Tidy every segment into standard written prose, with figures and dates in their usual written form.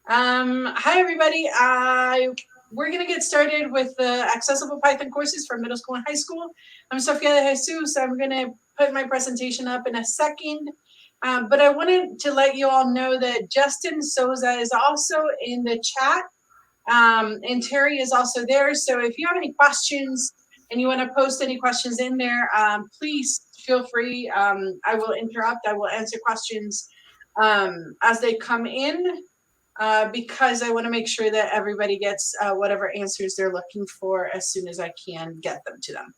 Hi, everybody. We're going to get started with the accessible Python courses for middle school and high school. I'm Sofía De Jesús. I'm going to put my presentation up in a second. But I wanted to let you all know that Justin Souza is also in the chat. And Terry is also there. So if you have any questions and you want to post any questions in there, please feel free. I will interrupt. I will answer questions as they come in. Because I want to make sure that everybody gets whatever answers they're looking for as soon as I can get them to them.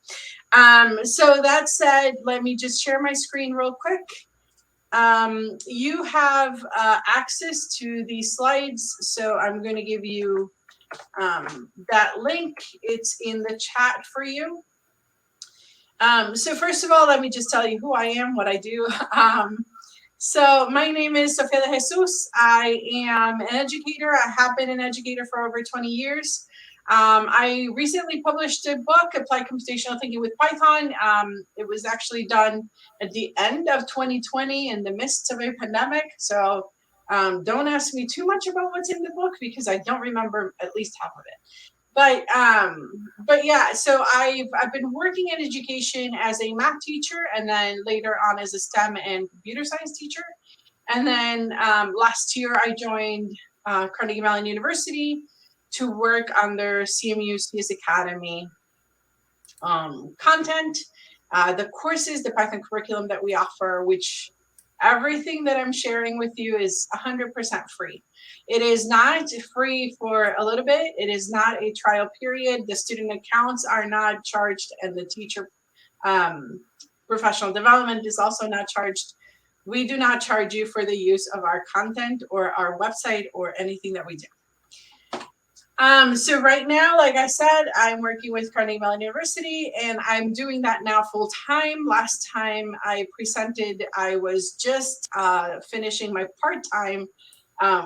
So that said, let me just share my screen real quick. You have access to these slides, so I'm going to give you that link. It's in the chat for you. So first of all, let me just tell you who I am, what I do. So my name is Sofía De Jesús. I am an educator. I have been an educator for over 20 years. I recently published a book, Applied Computational Thinking with Python. It was actually done at the end of 2020 in the midst of a pandemic. So don't ask me too much about what's in the book because I don't remember at least half of it. But yeah, so I've been working in education as a math teacher and then later on as a STEM and computer science teacher. And then last year I joined Carnegie Mellon University to work on their CMU CS Academy content, the courses, the Python curriculum that we offer, which everything that I'm sharing with you is 100% free. It is not free for a little bit. It is not a trial period. The student accounts are not charged, and the teacher professional development is also not charged. We do not charge you for the use of our content or our website or anything that we do. So right now, like I said, I'm working with Carnegie Mellon University and I'm doing that now full time. Last time I presented, I was just finishing my part-time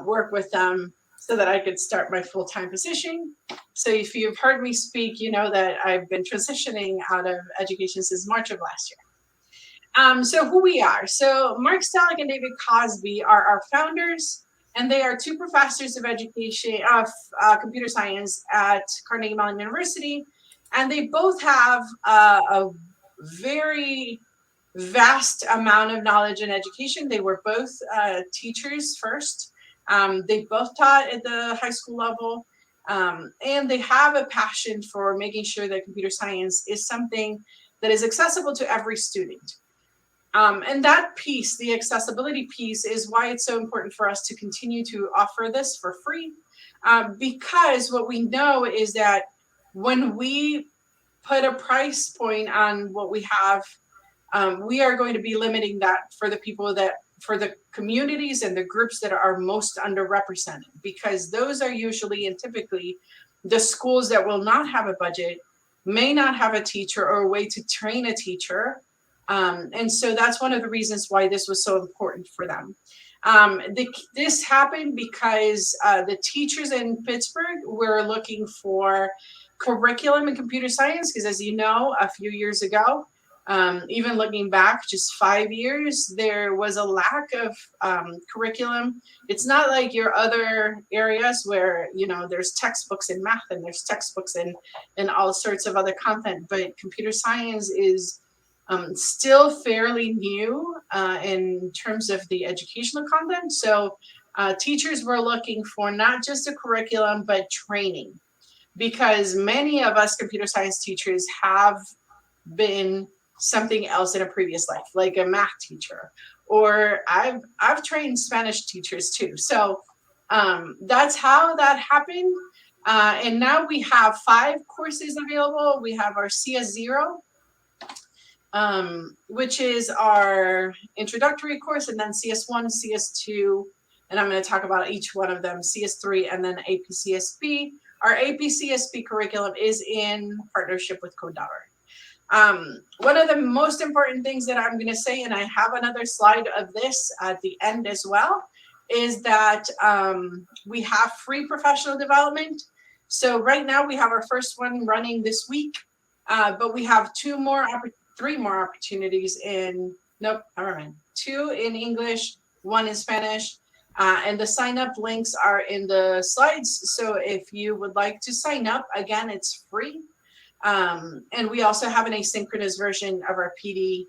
work with them so that I could start my full-time position. So if you've heard me speak, you know that I've been transitioning out of education since March of last year. So who we are. So Mark Stalick and David Cosby are our founders. And they are two professors of education, of computer science at Carnegie Mellon University. And they both have a very vast amount of knowledge in education. They were both teachers first. They both taught at the high school level. And they have a passion for making sure that computer science is something that is accessible to every student. And that piece, the accessibility piece, is why it's so important for us to continue to offer this for free. Because what we know is that when we put a price point on what we have, we are going to be limiting that for the people that, for the communities and the groups that are most underrepresented, because those are usually and typically the schools that will not have a budget, may not have a teacher or a way to train a teacher. And so that's one of the reasons why this was so important for them. This happened because the teachers in Pittsburgh were looking for curriculum in computer science, because as you know, a few years ago, even looking back just 5 years, there was a lack of curriculum. It's not like your other areas where, you know, there's textbooks in math and there's textbooks in all sorts of other content, but computer science is still fairly new in terms of the educational content. So teachers were looking for not just a curriculum, but training, because many of us computer science teachers have been something else in a previous life, like a math teacher, or I've trained Spanish teachers too. So that's how that happened. And now we have 5 courses available. We have our CS0, which is our introductory course, and then CS1, CS2, and I'm going to talk about each one of them, CS3, and then APCSB. Our APCSB curriculum is in partnership with Code.org. One of the most important things that I'm going to say, and I have another slide of this at the end as well, is that we have free professional development. So right now we have our first one running this week, but we have 3 more opportunities in, nope, never mind, 2 in English, 1 in Spanish. And the sign up links are in the slides. So if you would like to sign up, again, it's free. And we also have an asynchronous version of our PD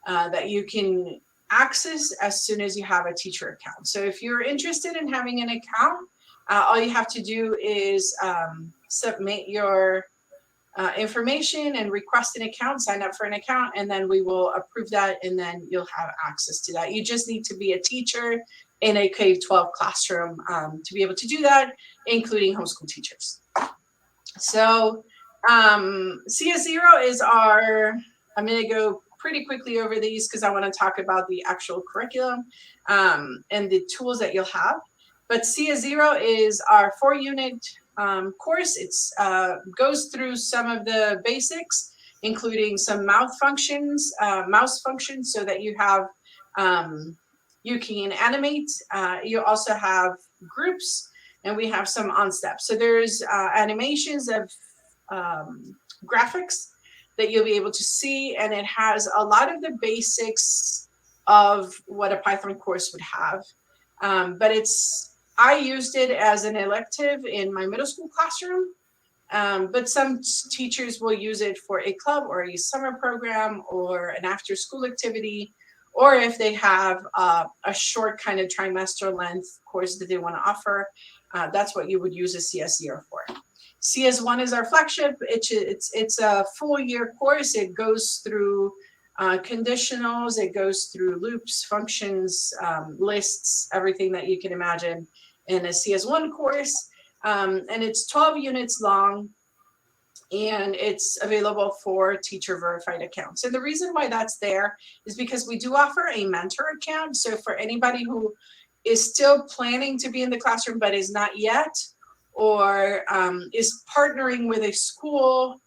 that you can access as soon as you have a teacher account. So if you're interested in having an account, all you have to do is submit your information and request an account, sign up for an account, and then we will approve that, and then you'll have access to that. You just need to be a teacher in a K-12 classroom to be able to do that, including homeschool teachers. So CS0 is our, I'm going to go pretty quickly over these because I want to talk about the actual curriculum and the tools that you'll have. But CS0 is our 4-unit course. It's goes through some of the basics, including some mouse functions, so that you have, you can animate. You also have groups, and we have some on steps. So there's animations of graphics that you'll be able to see, and it has a lot of the basics of what a Python course would have. But I used it as an elective in my middle school classroom, but some teachers will use it for a club or a summer program or an after-school activity, or if they have a short kind of trimester length course that they want to offer, that's what you would use a CS0 for. CS1 is our flagship. It's a full year course. It goes through conditionals, it goes through loops, functions, lists, everything that you can imagine in a CS1 course. And it's 12 units long, and it's available for teacher verified accounts. And the reason why that's there is because we do offer a mentor account. So for anybody who is still planning to be in the classroom but is not yet, or is partnering with a school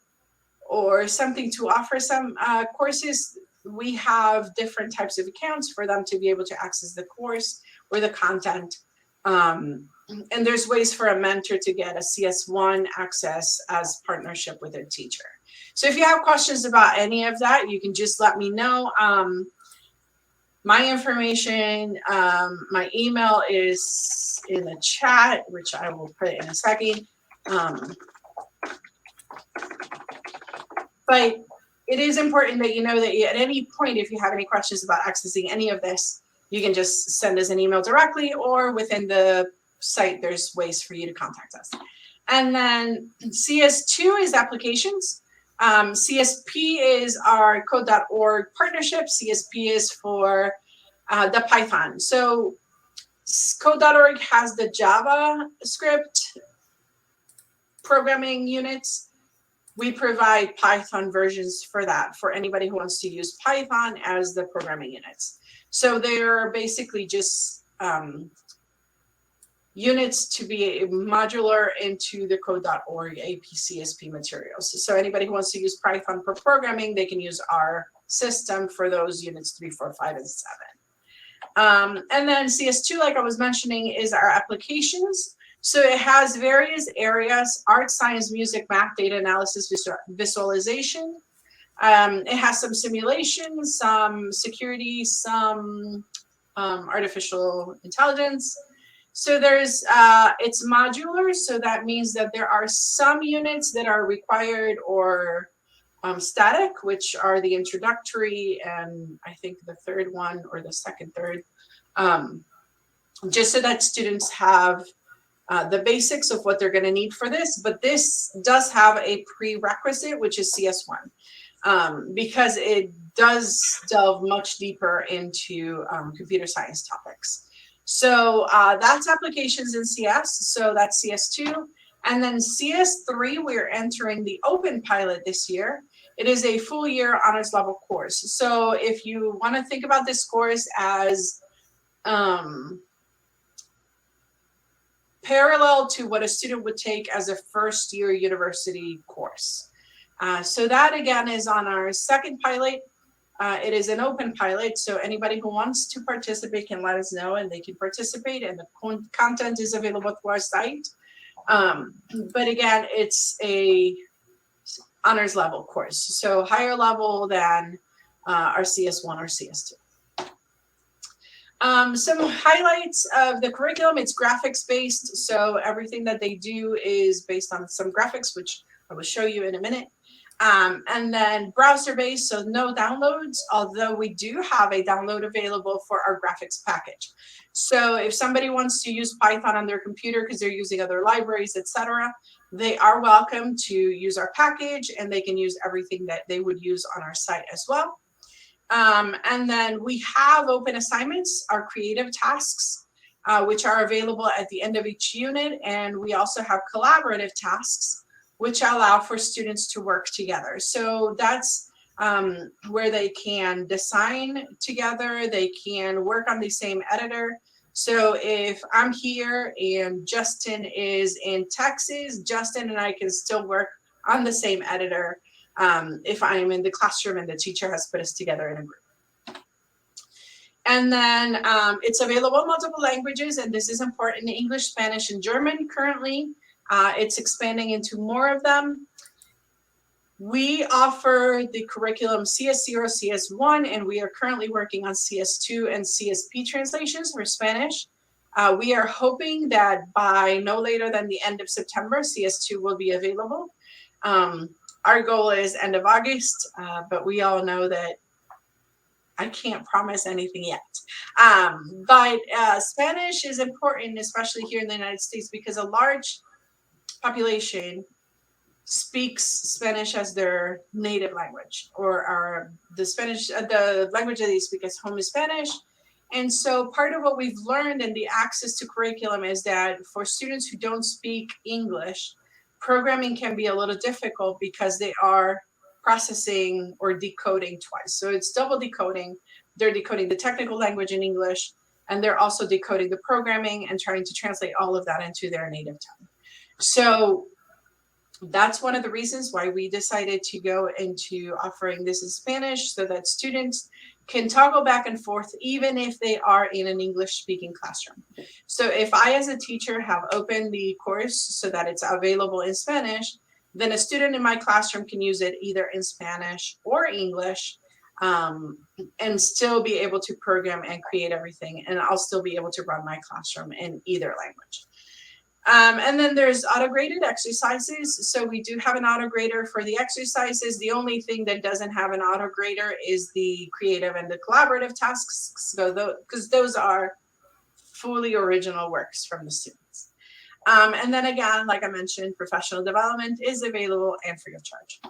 or something to offer some courses, we have different types of accounts for them to be able to access the course or the content. And there's ways for a mentor to get a CS1 access as partnership with a teacher. So if you have questions about any of that, you can just let me know. My information, my email is in the chat, which I will put in a second. But it is important that you know that at any point, if you have any questions about accessing any of this, you can just send us an email directly, or within the site, there's ways for you to contact us. And then CS2 is applications. CSP is our code.org partnership. CSP is for the Python. So code.org has the JavaScript programming units. We provide Python versions for that, for anybody who wants to use Python as the programming units. So they're basically just units to be modular into the code.org APCSP materials. So anybody who wants to use Python for programming, they can use our system for those units 3, 4, 5, and 7. And then CS2, like I was mentioning, is our applications. So it has various areas: art, science, music, math, data analysis, visualization. It has some simulation, some security, some artificial intelligence. So there's, it's modular, so that means that there are some units that are required or static, which are the introductory, and I think the third one, or the third, just so that students have the basics of what they're going to need for this. But this does have a prerequisite, which is CS1, because it does delve much deeper into computer science topics. So that's applications in CS. So that's CS2. And then CS3, we're entering the open pilot this year. It is a full year honors level course. So if you want to think about this course as parallel to what a student would take as a first year university course. So that again is on our second pilot. It is an open pilot, so anybody who wants to participate can let us know, and they can participate, and the content is available through our site. But again, it's a honors level course, so higher level than our CS1 or CS2. Some highlights of the curriculum, it's graphics based. So everything that they do is based on some graphics, which I will show you in a minute. And then browser based, so no downloads, although we do have a download available for our graphics package. So if somebody wants to use Python on their computer because they're using other libraries, etc., they are welcome to use our package, and they can use everything that they would use on our site as well. And then we have open assignments, our creative tasks, which are available at the end of each unit. And we also have collaborative tasks, which allow for students to work together. So that's where they can design together, they can work on the same editor. So if I'm here and Justin is in Texas, Justin and I can still work on the same editor if I'm in the classroom and the teacher has put us together in a group. And then it's available in multiple languages, and this is important: English, Spanish, and German currently. It's expanding into more of them. We offer the curriculum CS0, CS1, and we are currently working on CS2 and CSP translations for Spanish. We are hoping that by no later than the end of September, CS2 will be available. Our goal is end of August, but we all know that I can't promise anything yet. But Spanish is important, especially here in the United States, because a large population speaks Spanish as their native language, or the language that they speak at home is Spanish. And so part of what we've learned in the access to curriculum is that for students who don't speak English, programming can be a little difficult because they are processing or decoding twice. So it's double decoding. They're decoding the technical language in English, and they're also decoding the programming and trying to translate all of that into their native tongue. So that's one of the reasons why we decided to go into offering this in Spanish, so that students can toggle back and forth even if they are in an English speaking classroom. So if I as a teacher have opened the course so that it's available in Spanish, then a student in my classroom can use it either in Spanish or English, and still be able to program and create everything, and I'll still be able to run my classroom in either language. And then there's auto-graded exercises. So we do have an auto-grader for the exercises. The only thing that doesn't have an auto-grader is the creative and the collaborative tasks, so because those are fully original works from the students. And then again, like I mentioned, professional development is available and free of charge.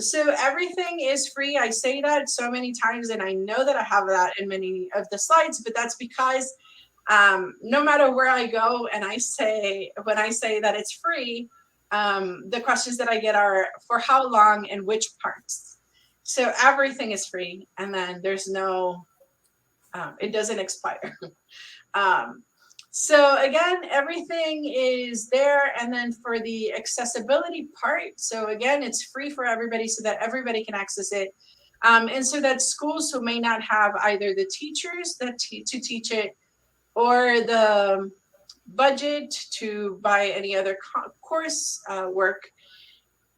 So everything is free. I say that so many times, and I know that I have that in many of the slides, but that's because no matter where I go and when I say that it's free, the questions that I get are for how long and which parts. So everything is free, and then there's no, it doesn't expire. So again, everything is there. And then for the accessibility part, so again, it's free for everybody so that everybody can access it. And so that schools who may not have either the teachers to teach it, or the budget to buy any other course work,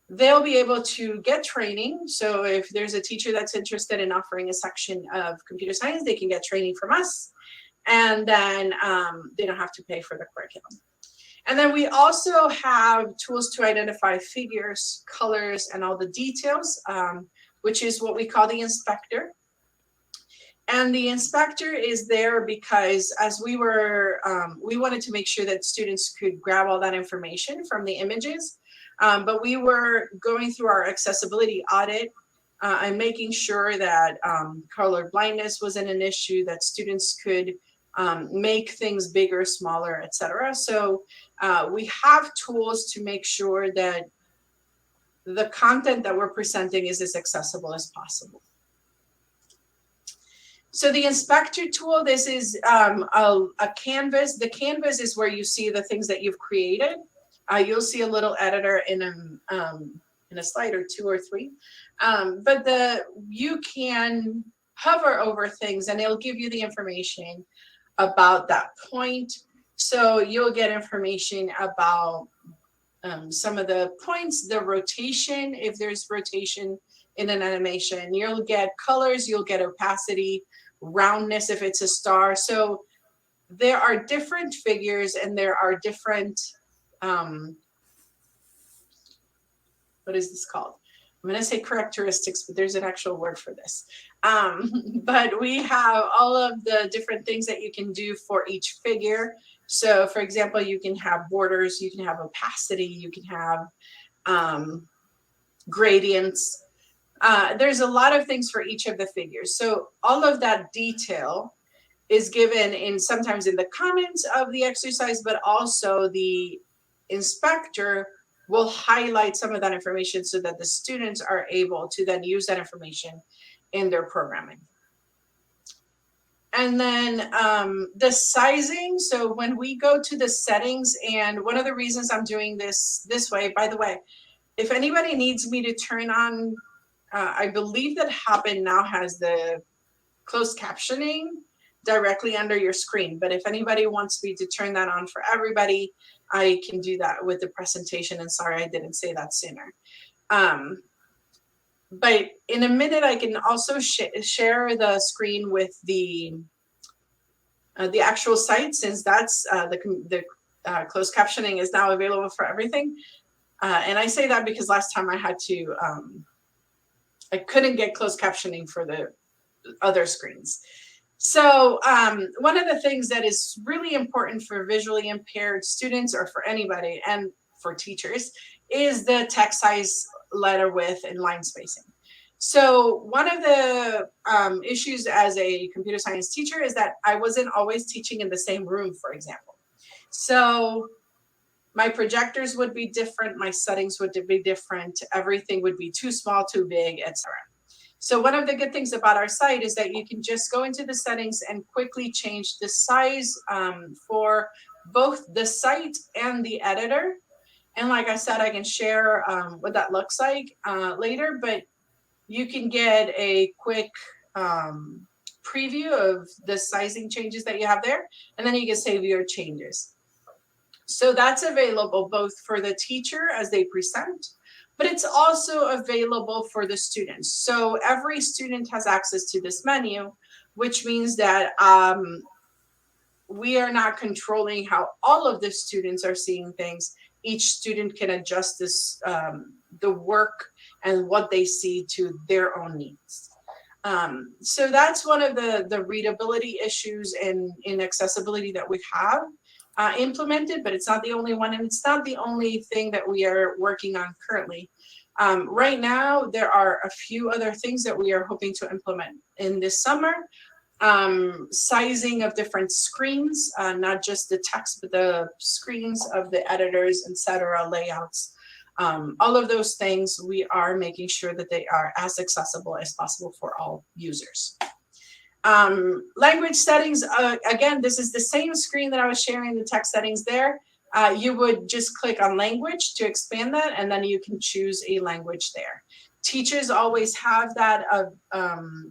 they'll be able to get training. So if there's a teacher that's interested in offering a section of computer science, they can get training from us, and then they don't have to pay for the curriculum. And then we also have tools to identify figures, colors, and all the details, which is what we call the inspector. And the inspector is there because as we wanted to make sure that students could grab all that information from the images, but we were going through our accessibility audit and making sure that color blindness wasn't an issue, that students could make things bigger, smaller, etc. So we have tools to make sure that the content that we're presenting is as accessible as possible. So the inspector tool, this is a canvas. The canvas is where you see the things that you've created. You'll see a little editor in a slide or two or three, but you can hover over things and it'll give you the information about that point. So you'll get information about some of the points, the rotation, if there's rotation in an animation. You'll get colors, you'll get opacity, roundness if it's a star. So there are different figures and there are different, what is this called? I'm going to say characteristics, but there's an actual word for this. But we have all of the different things that you can do for each figure. So for example, you can have borders, you can have opacity, you can have gradients. There's a lot of things for each of the figures. So all of that detail is given in sometimes in the comments of the exercise, but also the inspector will highlight some of that information so that the students are able to then use that information in their programming. And then the sizing. So when we go to the settings, and one of the reasons I'm doing this way, by the way, if anybody needs me to turn on, I believe that Hopin now has the closed captioning directly under your screen. But if anybody wants me to turn that on for everybody, I can do that with the presentation. And sorry, I didn't say that sooner. But in a minute, I can also share the screen with the actual site, since that's the closed captioning is now available for everything. And I say that because last time I had to, I couldn't get closed captioning for the other screens. So one of the things that is really important for visually impaired students, or for anybody, and for teachers, is the text size, letter width, and line spacing. So one of the issues as a computer science teacher is that I wasn't always teaching in the same room, for example. So my projectors would be different, my settings would be different, everything would be too small, too big, etc. So one of the good things about our site is that you can just go into the settings and quickly change the size for both the site and the editor. And like I said, I can share what that looks like later, but you can get a quick preview of the sizing changes that you have there, and then you can save your changes. So that's available both for the teacher as they present, but it's also available for the students. So every student has access to this menu, which means that we are not controlling how all of the students are seeing things. Each student can adjust this, the work and what they see to their own needs. So that's one of the readability issues in accessibility that we have implemented, but it's not the only one, and it's not the only thing that we are working on currently. Right now, there are a few other things that we are hoping to implement in this summer. Sizing of different screens, not just the text, but the screens of the editors, etc., layouts. All of those things, we are making sure that they are as accessible as possible for all users. Language settings, again, this is the same screen that I was sharing the text settings there. You would just click on language to expand that, and then you can choose a language there. Teachers always have that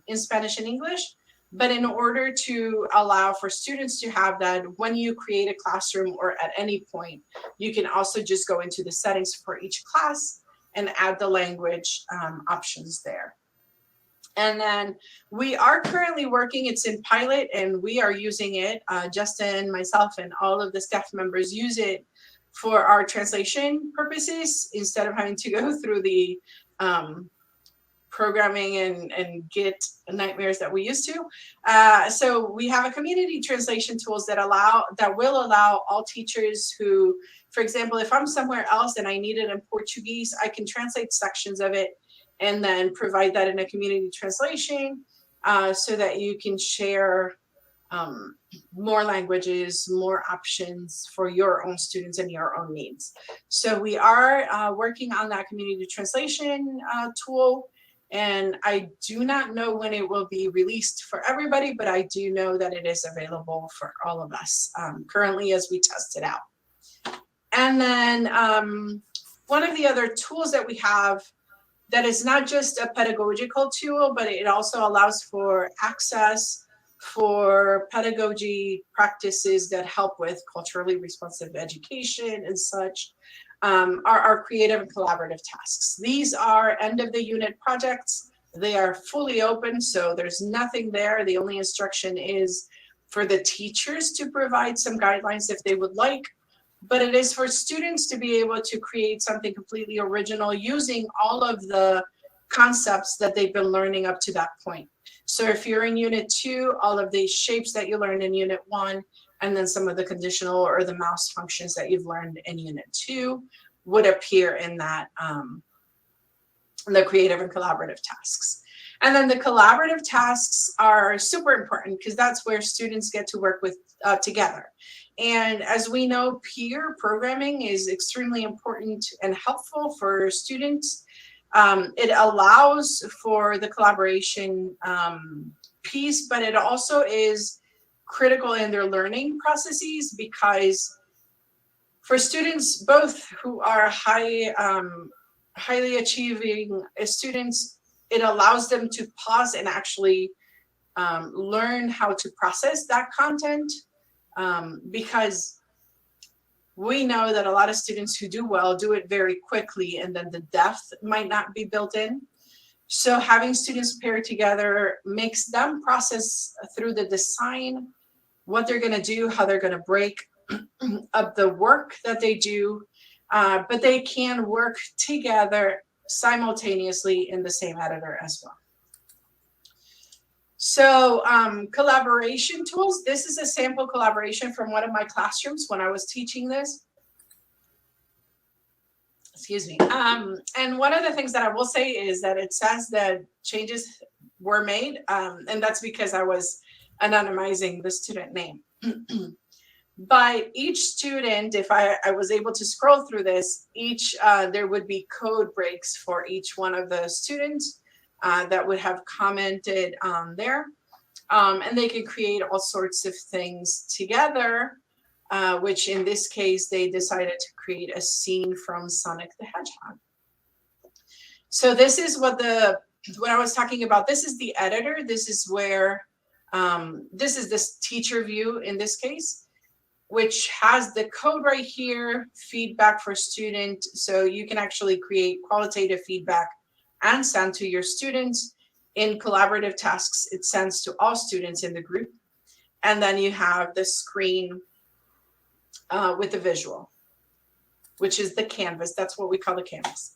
in Spanish and English, but in order to allow for students to have that, when you create a classroom or at any point, you can also just go into the settings for each class and add the language options there. And then we are currently working, it's in pilot, and we are using it, Justin, myself, and all of the staff members use it for our translation purposes, instead of having to go through the programming and Git nightmares that we used to. So we have a community translation tools that will allow all teachers who, for example, if I'm somewhere else and I need it in Portuguese, I can translate sections of it and then provide that in a community translation so that you can share more languages, more options for your own students and your own needs. So we are working on that community translation tool, and I do not know when it will be released for everybody, but I do know that it is available for all of us currently as we test it out. And then one of the other tools that we have that is not just a pedagogical tool, but it also allows for access for pedagogy practices that help with culturally responsive education and such, are our creative and collaborative tasks. These are end of the unit projects They are fully open, so there's nothing there. The only instruction is for the teachers to provide some guidelines if they would like, but it is for students to be able to create something completely original using all of the concepts that they've been learning up to that point. So if you're in Unit 2, all of these shapes that you learned in Unit 1, and then some of the conditional or the mouse functions that you've learned in Unit 2 would appear in that, the creative and collaborative tasks. And then the collaborative tasks are super important because that's where students get to work with together. And as we know, peer programming is extremely important and helpful for students. It allows for the collaboration piece, but it also is critical in their learning processes because for students, both who are highly achieving students, it allows them to pause and actually learn how to process that content, because we know that a lot of students who do well do it very quickly, and then the depth might not be built in. So having students pair together makes them process through the design what they're going to do, how they're going to break up the work that they do, but they can work together simultaneously in the same editor as well. So collaboration tools. This is a sample collaboration from one of my classrooms when I was teaching this. Excuse me. And one of the things that I will say is that it says that changes were made, and that's because I was anonymizing the student name. But each student, if I was able to scroll through this, there would be code breaks for each one of the students that would have commented on there. And they can create all sorts of things together, which in this case, they decided to create a scene from Sonic the Hedgehog. So this is what I was talking about. This is the editor. This is where, this is this teacher view in this case, which has the code right here, feedback for student. So you can actually create qualitative feedback and send to your students. In collaborative tasks, it sends to all students in the group. And then you have the screen with the visual, which is the canvas. That's what we call the canvas.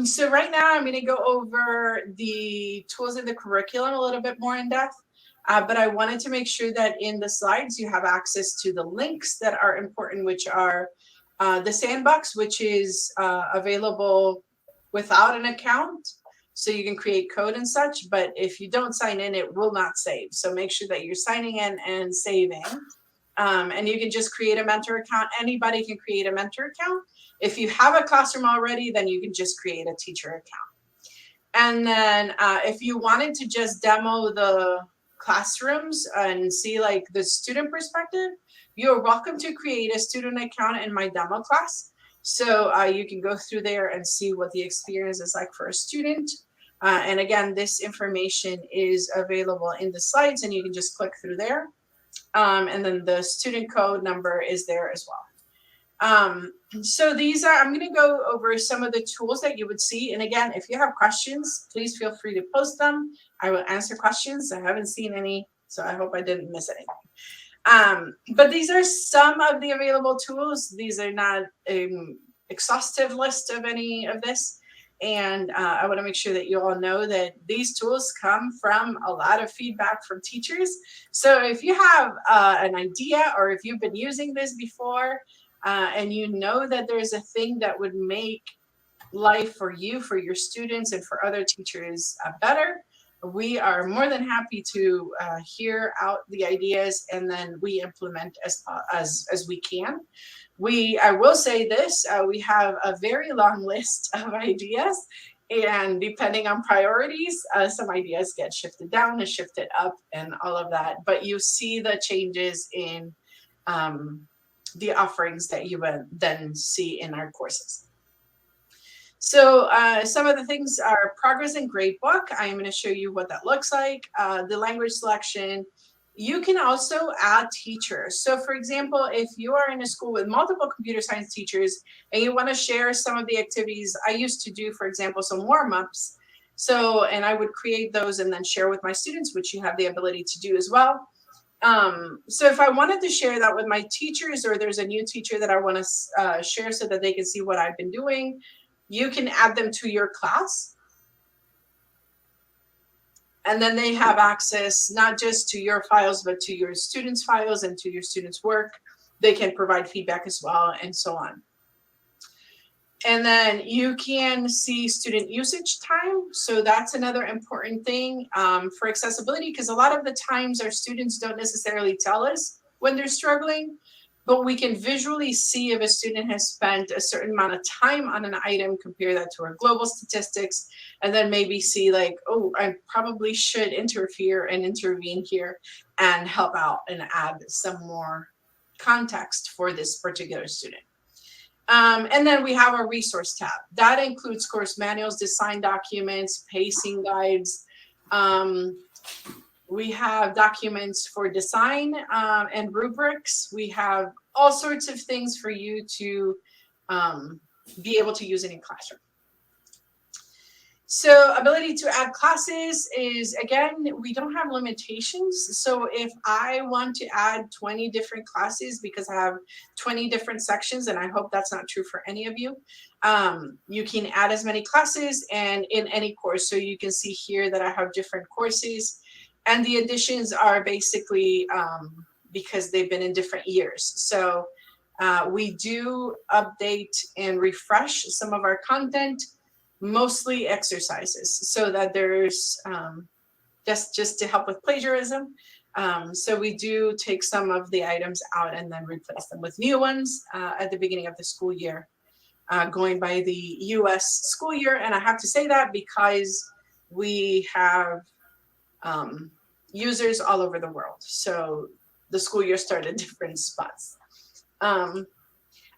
So right now I'm going to go over the tools in the curriculum a little bit more in depth. But I wanted to make sure that in the slides you have access to the links that are important, which are the sandbox, which is available without an account. So you can create code and such, but if you don't sign in, it will not save. So make sure that you're signing in and saving. And you can just create a mentor account. Anybody can create a mentor account. If you have a classroom already, then you can just create a teacher account. And then if you wanted to just demo the classrooms and see like the student perspective, you're welcome to create a student account in my demo class. So you can go through there and see what the experience is like for a student. And again, this information is available in the slides and you can just click through there. And then the student code number is there as well. So these are, I'm going to go over some of the tools that you would see. And again, if you have questions, please feel free to post them. I will answer questions. I haven't seen any, so I hope I didn't miss anything. But these are some of the available tools. These are not an exhaustive list of any of this. And I want to make sure that you all know that these tools come from a lot of feedback from teachers. So if you have an idea or if you've been using this before and you know that there's a thing that would make life for you, for your students, and for other teachers better, we are more than happy to hear out the ideas and then we implement as we can. I will say this, we have a very long list of ideas, and depending on priorities, some ideas get shifted down and shifted up and all of that. But you see the changes in the offerings that you would then see in our courses. So some of the things are progress and gradebook. I'm going to show you what that looks like. The language selection. You can also add teachers. So for example, if you are in a school with multiple computer science teachers and you want to share some of the activities I used to do, for example, some warm-ups, So, and I would create those and then share with my students, which you have the ability to do as well. So if I wanted to share that with my teachers, or there's a new teacher that I want to share so that they can see what I've been doing, you can add them to your class. And then they have access not just to your files, but to your students' files and to your students' work. They can provide feedback as well, and so on. And then you can see student usage time. So that's another important thing for accessibility, because a lot of the times our students don't necessarily tell us when they're struggling, but we can visually see if a student has spent a certain amount of time on an item, compare that to our global statistics, and then maybe see like, oh, I probably should interfere and intervene here and help out and add some more context for this particular student. And then we have our resource tab. That includes course manuals, design documents, pacing guides. We have documents for design and rubrics. We have all sorts of things for you to be able to use in your classroom. So ability to add classes is, again, we don't have limitations. So if I want to add 20 different classes because I have 20 different sections, and I hope that's not true for any of you, you can add as many classes and in any course. So you can see here that I have different courses, and the additions are basically because they've been in different years. So we do update and refresh some of our content, mostly exercises, so that there's just to help with plagiarism. So we do take some of the items out and then replace them with new ones at the beginning of the school year, going by the US school year. And I have to say that because we have users all over the world. So the school year started at different spots.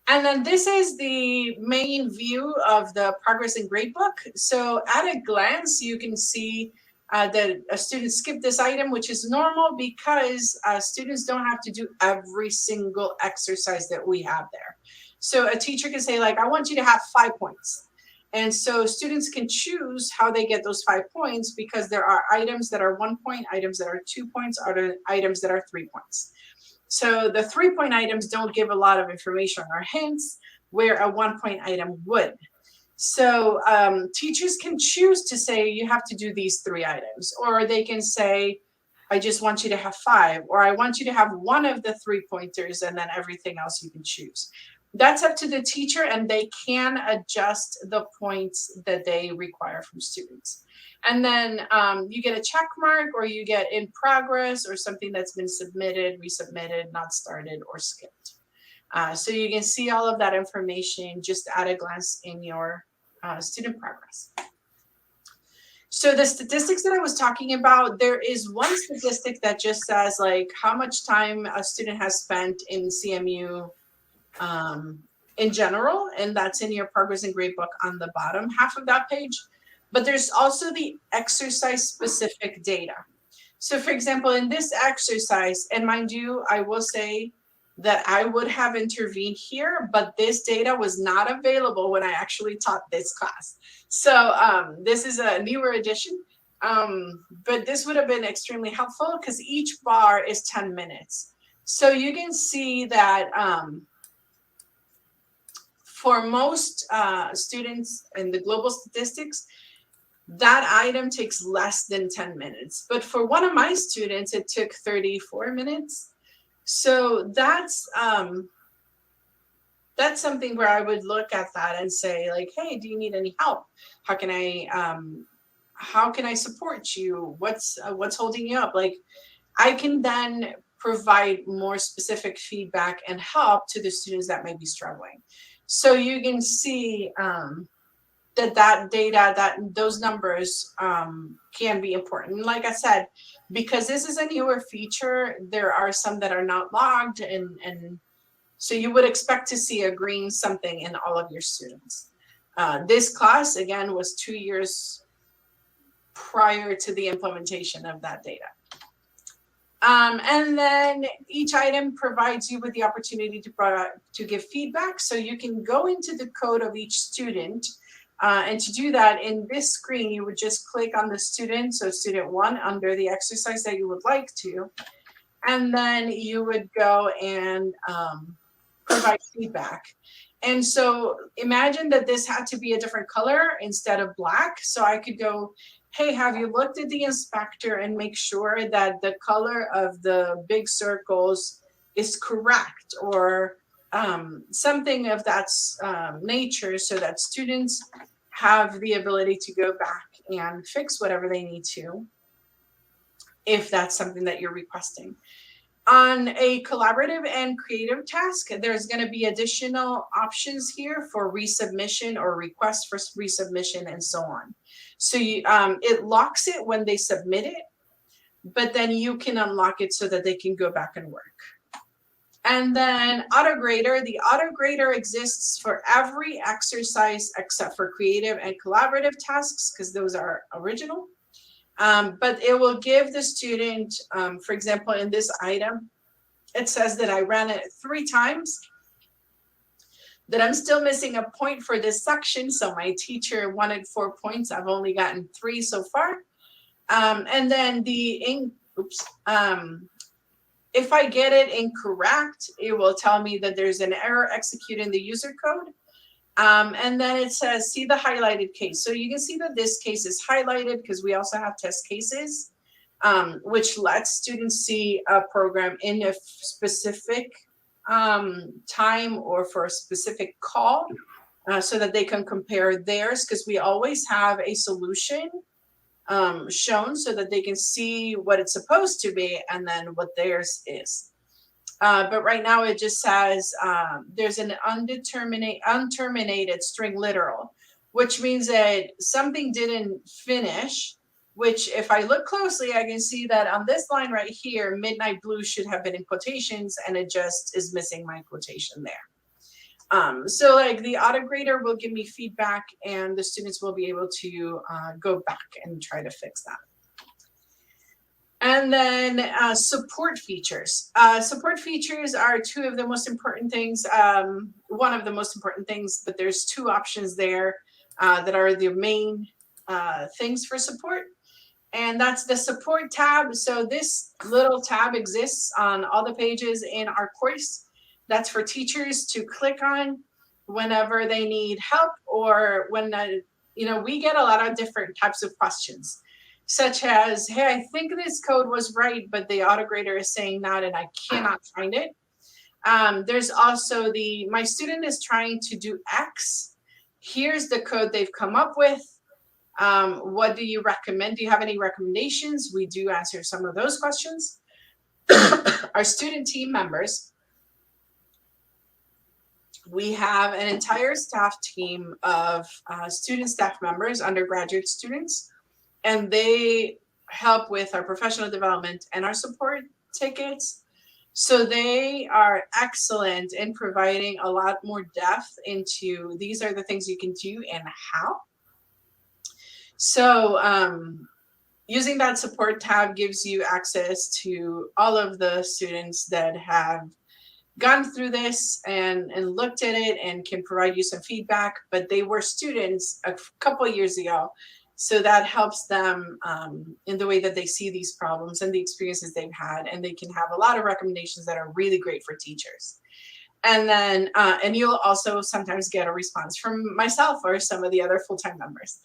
And then this is the main view of the progress and gradebook. So at a glance, you can see that a student skipped this item, which is normal because students don't have to do every single exercise that we have there. So a teacher can say, like, I want you to have 5 points. And so students can choose how they get those 5 points, because there are items that are 1 point, items that are 2 points, other items that are 3 points. So the 3-point items don't give a lot of information or hints, where a 1-point item would. So teachers can choose to say, you have to do these 3 items, or they can say, I just want you to have 5, or I want you to have one of the 3 pointers and then everything else you can choose. That's up to the teacher, and they can adjust the points that they require from students. And then you get a check mark, or you get in progress, or something that's been submitted, resubmitted, not started, or skipped. So you can see all of that information just at a glance in your student progress. So the statistics that I was talking about, there is one statistic that just says like how much time a student has spent in CMU in general, and that's in your progress and gradebook on the bottom half of that page. But there's also the exercise specific data. So for example, in this exercise, and mind you, I will say that I would have intervened here, but this data was not available when I actually taught this class. So this is a newer edition, but this would have been extremely helpful because each bar is 10 minutes. So you can see that for most students in the global statistics, that item takes less than 10 minutes. But for one of my students, it took 34 minutes. So that's something where I would look at that and say like, hey, do you need any help? How can I support you? What's holding you up? Like, I can then provide more specific feedback and help to the students that may be struggling. So you can see that data, those numbers can be important. Like I said, because this is a newer feature, there are some that are not logged, and so you would expect to see a green something in all of your students. This class, again, was 2 years prior to the implementation of that data. And then each item provides you with the opportunity to give feedback. So you can go into the code of each student And to do that, in this screen, you would just click on the student, so student 1 under the exercise that you would like to, and then you would go and provide feedback. And so imagine that this had to be a different color instead of black. So I could go, hey, have you looked at the inspector and make sure that the color of the big circles is correct, or something of that nature, so that students have the ability to go back and fix whatever they need to, if that's something that you're requesting. On a collaborative and creative task, there's going to be additional options here for resubmission or request for resubmission and so on. So it locks it when they submit it, but then you can unlock it so that they can go back and work. And then AutoGrader, the AutoGrader exists for every exercise except for creative and collaborative tasks, because those are original. But it will give the student, for example, in this item, it says that I ran it 3 times, that I'm still missing a point for this section. So my teacher wanted 4 points. I've only gotten 3 so far. And then if I get it incorrect, it will tell me that there's an error executing the user code. And then it says, see the highlighted case. So you can see that this case is highlighted because we also have test cases, which lets students see a program in a specific time or for a specific call, so that they can compare theirs, because we always have a solution shown so that they can see what it's supposed to be and then what theirs is. But right now it just says there's an unterminated string literal, which means that something didn't finish, which if I look closely, I can see that on this line right here, midnight blue should have been in quotations, and it just is missing my quotation there. So like the AutoGrader will give me feedback, and the students will be able to go back and try to fix that. And then support features. Support features are 2 of the most important things. One of the most important things, but there's 2 options there that are the main things for support. And that's the support tab. So this little tab exists on all the pages in our course. That's for teachers to click on whenever they need help, or when, we get a lot of different types of questions, such as, hey, I think this code was right, but the AutoGrader is saying not, and I cannot find it. There's also my student is trying to do X. Here's the code they've come up with. What do you recommend? Do you have any recommendations? We do answer some of those questions. Our student team members, we have an entire staff team of student staff members, undergraduate students, and they help with our professional development and our support tickets. So they are excellent in providing a lot more depth into these are the things you can do and how. So using that support tab gives you access to all of the students that have gone through this and looked at it and can provide you some feedback, but they were students a couple of years ago. So that helps them in the way that they see these problems and the experiences they've had, and they can have a lot of recommendations that are really great for teachers. And then, and you'll also sometimes get a response from myself or some of the other full-time members.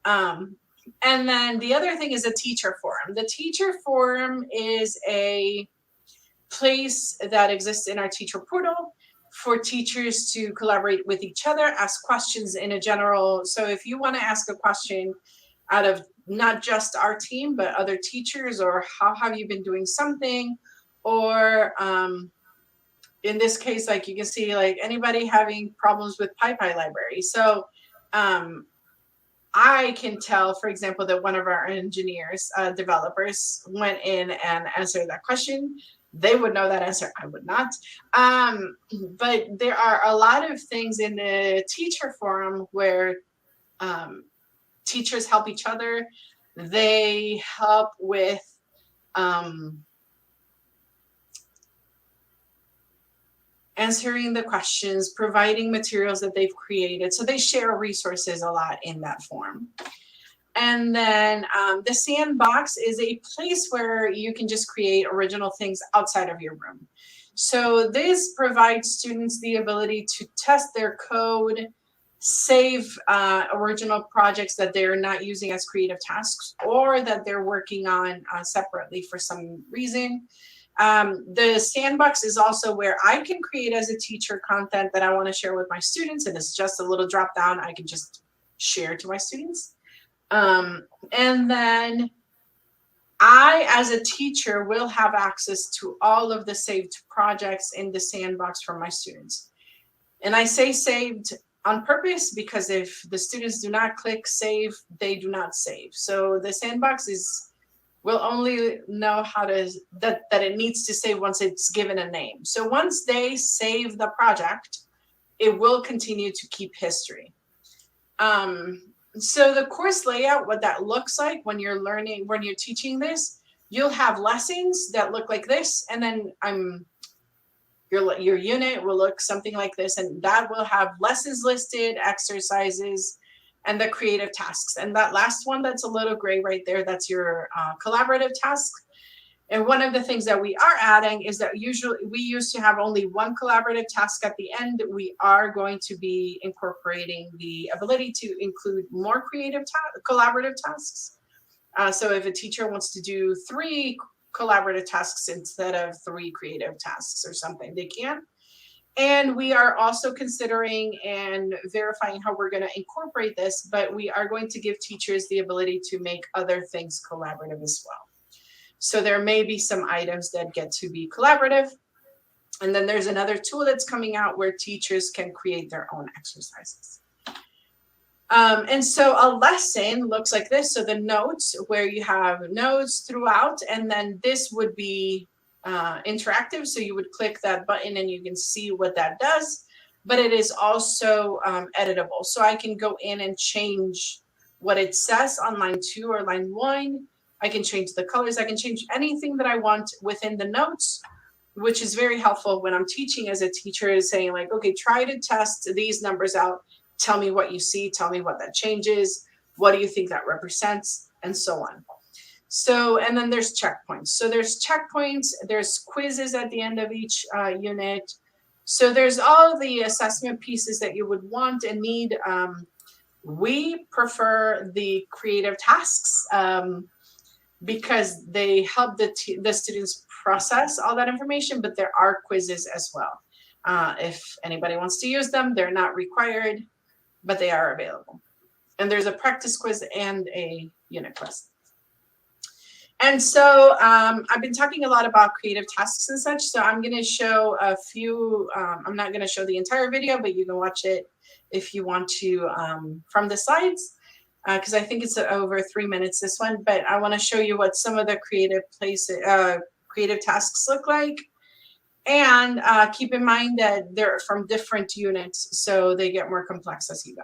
And then the other thing is a teacher forum. The teacher forum is a place that exists in our teacher portal for teachers to collaborate with each other, ask questions in a general. So if you want to ask a question out of not just our team, but other teachers, or how have you been doing something, or in this case, like you can see, like anybody having problems with PyPy library. So I can tell, for example, that one of our engineers, developers went in and answered that question. They would know that answer, I would not. But there are a lot of things in the teacher forum where teachers help each other. They help with answering the questions, providing materials that they've created. So they share resources a lot in that form. And then the sandbox is a place where you can just create original things outside of your room. So this provides students the ability to test their code, save original projects that they're not using as creative tasks or that they're working on separately for some reason. The sandbox is also where I can create as a teacher content that I want to share with my students, and it's just a little drop down I can just share to my students. And then I, as a teacher, will have access to all of the saved projects in the sandbox for my students. And I say saved on purpose because if the students do not click save, they do not save. So the sandbox will only know how to, that it needs to save once it's given a name. So once they save the project, it will continue to keep history. So the course layout, what that looks like when you're learning, when you're teaching this, you'll have lessons that look like this, and then your unit will look something like this, and that will have lessons listed, exercises, and the creative tasks. And that last one that's a little gray right there, that's your collaborative task. And one of the things that we are adding is that usually we used to have only one collaborative task at the end. We are going to be incorporating the ability to include more creative collaborative tasks. So if a teacher wants to do 3 collaborative tasks instead of 3 creative tasks or something, they can. And we are also considering and verifying how we're going to incorporate this, but we are going to give teachers the ability to make other things collaborative as well. So there may be some items that get to be collaborative. And then there's another tool that's coming out where teachers can create their own exercises. And so a lesson looks like this. So the notes, where you have notes throughout, and then this would be interactive. So you would click that button and you can see what that does, but it is also editable. So I can go in and change what it says on line 2 or line 1. I can change the colors. I can change anything that I want within the notes, which is very helpful when I'm teaching as a teacher, is saying like, okay, try to test these numbers out. Tell me what you see. Tell me what that changes. What do you think that represents? And so on. So, and then there's checkpoints. So there's checkpoints. There's quizzes at the end of each unit. So there's all the assessment pieces that you would want and need. We prefer the creative tasks because they help the students process all that information, but there are quizzes as well. If anybody wants to use them, they're not required, but they are available. And there's a practice quiz and a unit quiz. And so I've been talking a lot about creative tasks and such, so I'm going to show a few. I'm not going to show the entire video, but you can watch it if you want to from the slides, because I think it's over 3 minutes, this one. But I want to show you what some of the creative tasks look like. And keep in mind that they're from different units, so they get more complex as you go.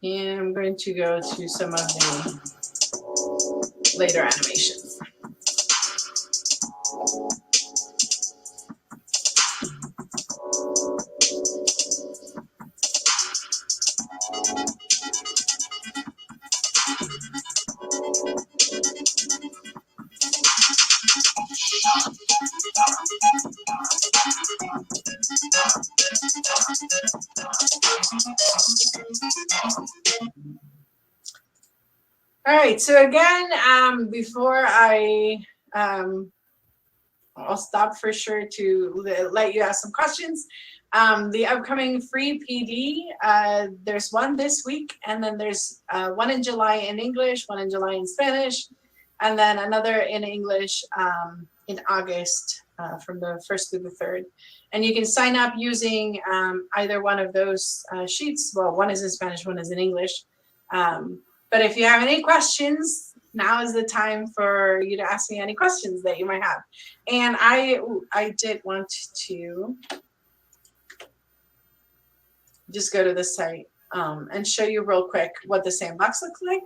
And I'm going to go to some of the later animations. All right, so again, before I'll stop for sure to let you ask some questions. The upcoming free PD, there's one this week, and then there's one in July in English, one in July in Spanish, and then another in English in August from the 1st through the 3rd. And you can sign up using either one of those sheets. Well, one is in Spanish, one is in English. But if you have any questions, now is the time for you to ask me any questions that you might have. And I did want to just go to the site and show you real quick what the sandbox looks like.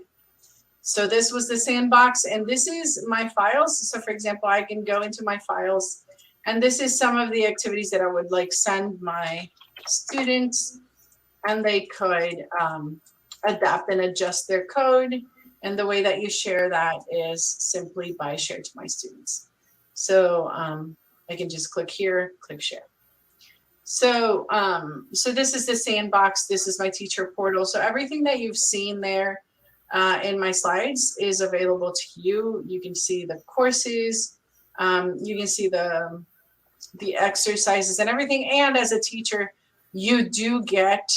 So this was the sandbox, and this is my files. So for example, I can go into my files, and this is some of the activities that I would like send my students, and they could adapt and adjust their code. And the way that you share that is simply by share to my students. So I can just click here, click share. So this is the sandbox. This is my teacher portal. So everything that you've seen there in my slides is available to you. You can see the courses. You can see the exercises and everything. And as a teacher, you do get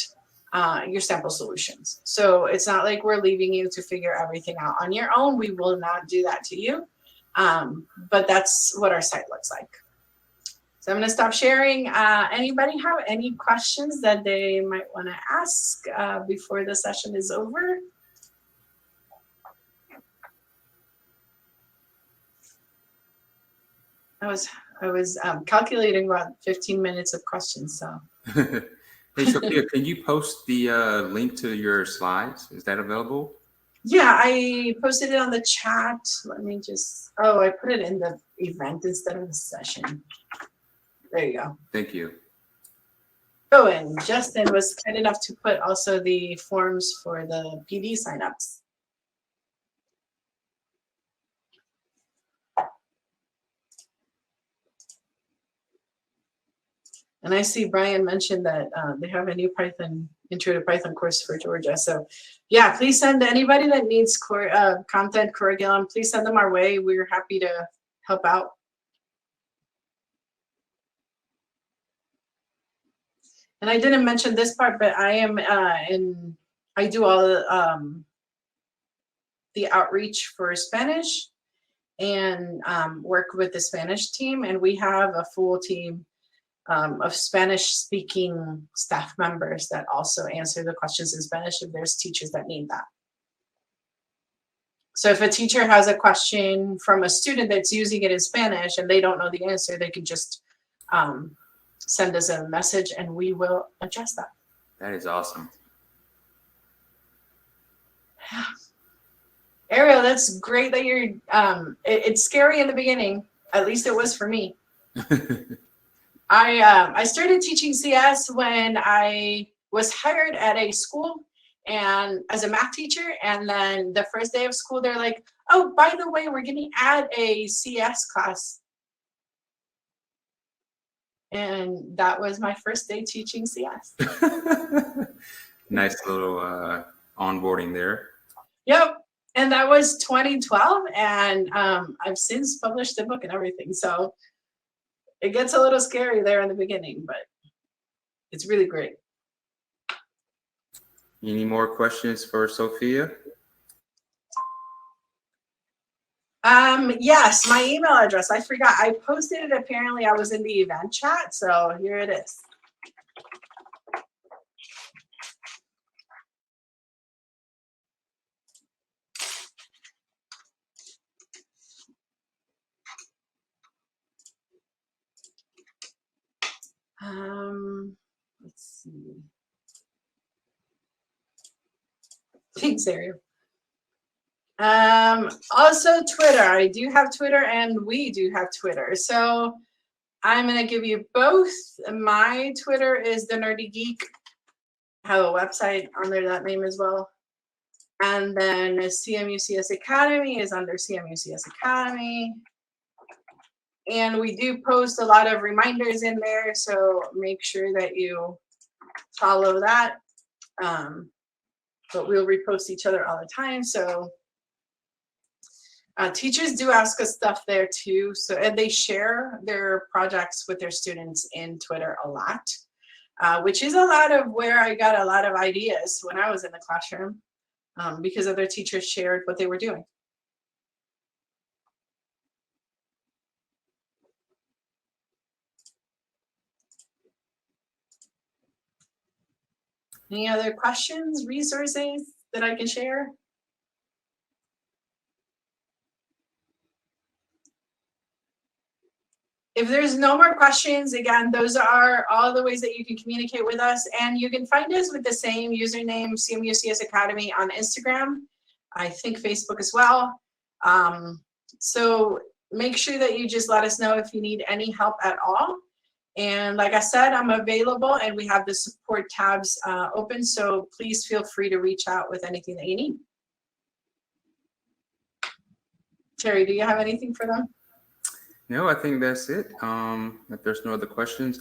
your sample solutions. So it's not like we're leaving you to figure everything out on your own. We will not do that to you. But that's what our site looks like. So I'm going to stop sharing. Anybody have any questions that they might want to ask before the session is over? I was calculating about 15 minutes of questions. So. Hey, Sophia, can you post the link to your slides? Is that available? Yeah, I posted it on the chat. Let me just, I put it in the event instead of the session. There you go. Thank you. Oh, and Justin was kind enough to put also the forms for the PD signups. And I see Brian mentioned that they have a new Python, Intro to Python course for Georgia. So yeah, please send anybody that needs content curriculum, please send them our way. We're happy to help out. And I didn't mention this part, but I am I do all the outreach for Spanish and work with the Spanish team. And we have a full team of Spanish-speaking staff members that also answer the questions in Spanish if there's teachers that need that. So if a teacher has a question from a student that's using it in Spanish and they don't know the answer, they can just send us a message and we will address that. That is awesome. Ariel, that's great that you're, it's scary in the beginning. At least it was for me. I started teaching CS when I was hired at a school and as a math teacher. And then the first day of school, they're like, oh, by the way, we're going to add a CS class. And that was my first day teaching CS. Nice little onboarding there. Yep. And that was 2012. And I've since published a book and everything. So it gets a little scary there in the beginning, but it's really great. Any more questions for Sophia? Yes, my email address. I forgot. I posted it. Apparently, I was in the event chat. So here it is. Let's see. Thanks, Ariel. Also Twitter. I do have Twitter and we do have Twitter. So I'm going to give you both. My Twitter is The Nerdy Geek. I have a website under that name as well. And then CMUCS Academy is under CMUCS Academy. And we do post a lot of reminders in there. So make sure that you follow that. But we'll repost each other all the time. So teachers do ask us stuff there too. So, and they share their projects with their students in Twitter a lot, which is a lot of where I got a lot of ideas when I was in the classroom, because other teachers shared what they were doing. Any other questions, resources that I can share? If there's no more questions, again, those are all the ways that you can communicate with us. And you can find us with the same username, CMUCS Academy, on Instagram. I think Facebook as well. So make sure that you just let us know if you need any help at all. And like I said, I'm available, and we have the support tabs open. So please feel free to reach out with anything that you need. Terry, do you have anything for them? No, I think that's it. If there's no other questions,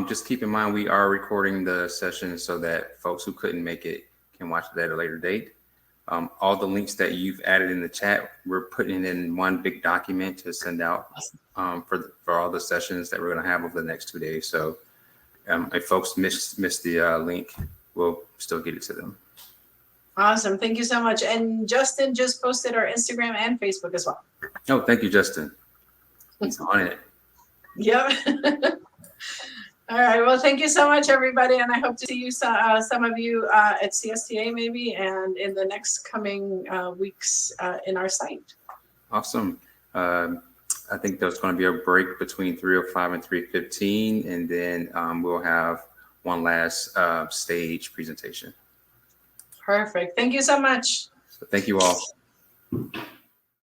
just keep in mind we are recording the session so that folks who couldn't make it can watch it at a later date. All the links that you've added in the chat, we're putting it in one big document to send out for all the sessions that we're going to have over the next 2 days. So if folks miss the link, we'll still get it to them. Awesome. Thank you so much. And Justin just posted our Instagram and Facebook as well. Oh, thank you, Justin. He's on it. Yep. All right. Well, thank you so much, everybody. And I hope to see you, some of you at CSTA maybe, and in the next coming weeks in our site. Awesome. I think there's going to be a break between 3:05 and 3:15, and then we'll have one last stage presentation. Perfect. Thank you so much. So thank you all.